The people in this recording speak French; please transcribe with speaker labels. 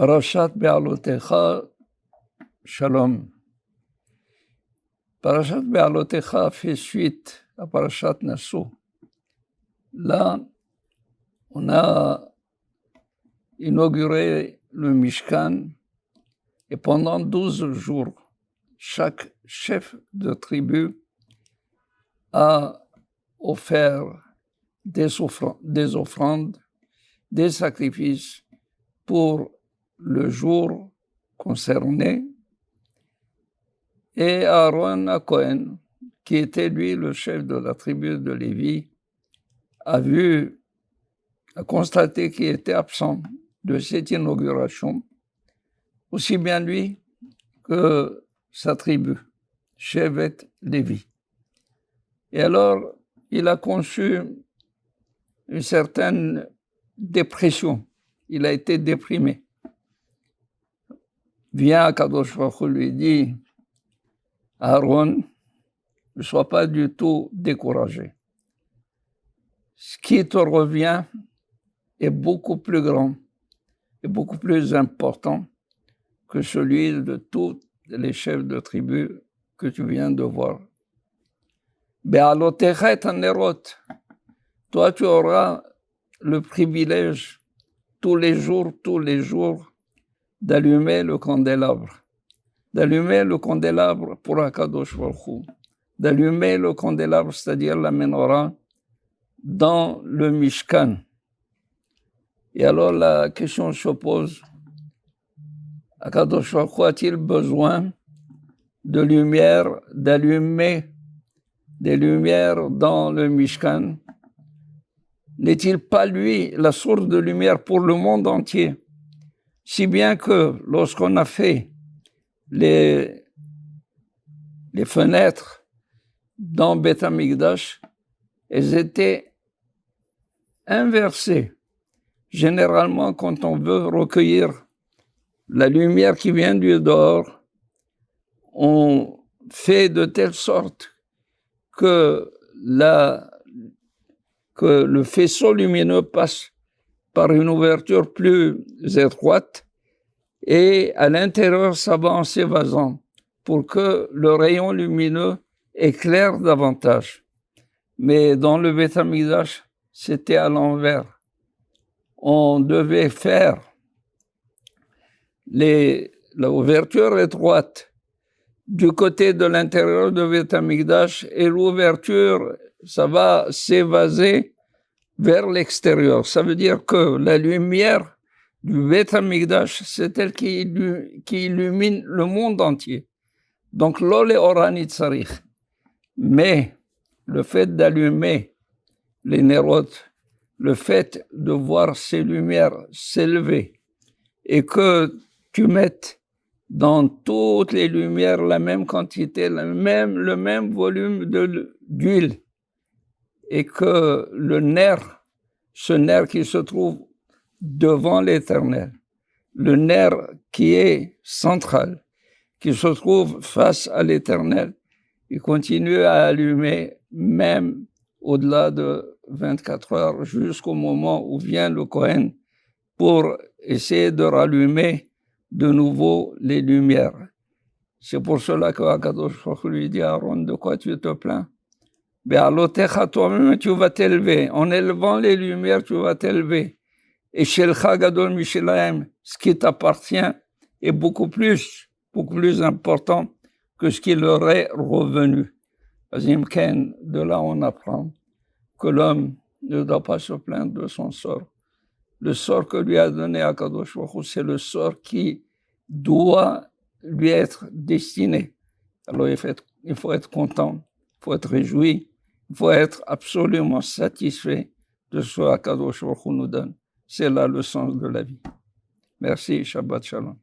Speaker 1: Parashat Be'alotecha, Shalom. Parashat Be'alotecha fait suite à Parashat Nassau. Là, on a inauguré le Mishkan et pendant 12 jours, chaque chef de tribu a offert des offrandes, des sacrifices pour le jour concerné. Et Aaron HaKohen, qui était lui le chef de la tribu de Lévi, a constaté qu'il était absent de cette inauguration, aussi bien lui que sa tribu, Shevet Lévi. Et alors, il a conçu une certaine dépression. Il a été déprimé. Vient Kadosh Baruch Hu lui dit, Aaron, ne sois pas du tout découragé. Ce qui te revient est beaucoup plus grand et beaucoup plus important que celui de tous les chefs de tribu que tu viens de voir. Be'alotecha et hanerot. Toi, tu auras le privilège tous les jours, d'allumer le candélabre. D'allumer le candélabre pour Akadosh Baruch Hu. D'allumer le candélabre, c'est-à-dire la menorah, dans le Mishkan. Et alors la question se pose, Akadosh Baruch Hu a-t-il besoin de lumière, d'allumer des lumières dans le Mishkan? N'est-il pas lui la source de lumière pour le monde entier? Si bien que lorsqu'on a fait les fenêtres dans Beth Amikdash, elles étaient inversées. Généralement, quand on veut recueillir la lumière qui vient du dehors, on fait de telle sorte que le faisceau lumineux passe par une ouverture plus étroite et à l'intérieur, ça va en s'évasant pour que le rayon lumineux éclaire davantage. Mais dans le Beth Amikdash, c'était à l'envers. On devait faire l'ouverture étroite du côté de l'intérieur de Beth Amikdash et l'ouverture, ça va s'évaser vers l'extérieur. Ça veut dire que la lumière du Beth Amikdash, c'est elle qui illumine le monde entier. Donc, l'ole orani tzarich. Mais le fait d'allumer les nerot, le fait de voir ces lumières s'élever et que tu mettes dans toutes les lumières la même quantité, le même volume d'huile, et que ce nerf qui se trouve devant l'Éternel, le nerf qui est central, qui se trouve face à l'Éternel, il continue à allumer même au-delà de 24 heures jusqu'au moment où vient le Kohen pour essayer de rallumer de nouveau les lumières. C'est pour cela que Akadosh Baruch Hu lui dit à Aaron, de quoi tu te plains? Be'alotecha, toi-même tu vas t'élever. En élevant les lumières, tu vas t'élever. Et Shelcha Gadol Mishelaim, ce qui t'appartient est beaucoup plus important que ce qui leur est revenu. Azim Ken, de là on apprend que l'homme ne doit pas se plaindre de son sort. Le sort que lui a donné Akadosh Baruch Hu, c'est le sort qui doit lui être destiné. Alors il faut être content, il faut être réjoui, il faut être absolument satisfait de ce qu'Akadosh Baruch Hu nous donne. C'est là le sens de la vie. Merci, Shabbat Shalom.